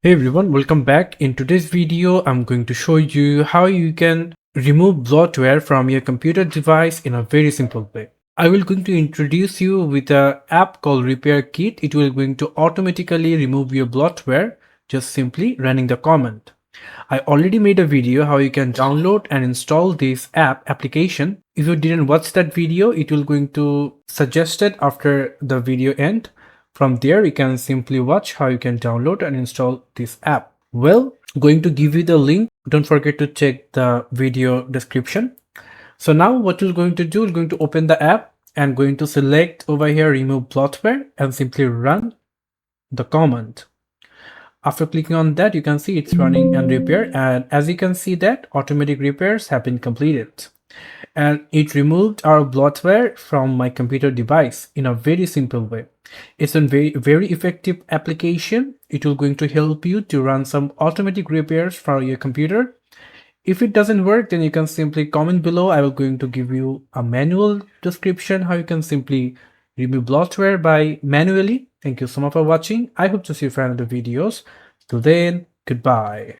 Hey everyone, welcome back. In today's video, I'm going to show you how you can remove bloatware from your computer device in a very simple way. I will going to introduce you with an app called Repair Kit. It will going to automatically remove your bloatware just simply running the command. I already made a video how you can download and install this application. If you didn't watch that video, it will going to suggest it after the video end. From there, you can simply watch how you can download and install this app. Well, going to give you the link. Don't forget to check the video description. So now what we're going to do, we're going to open the app and going to select over here, remove bloatware and simply run the command. After clicking on that, you can see it's running and repair. And as you can see that automatic repairs have been completed. And it removed our bloatware from my computer device in a very simple way. It's a very effective application. It will going to help you to run some automatic repairs for your computer. If it doesn't work, then you can simply comment below. I will going to give you a manual description how you can simply remove bloatware by manually. Thank you so much for watching. I hope to see you for another videos. Till then, goodbye.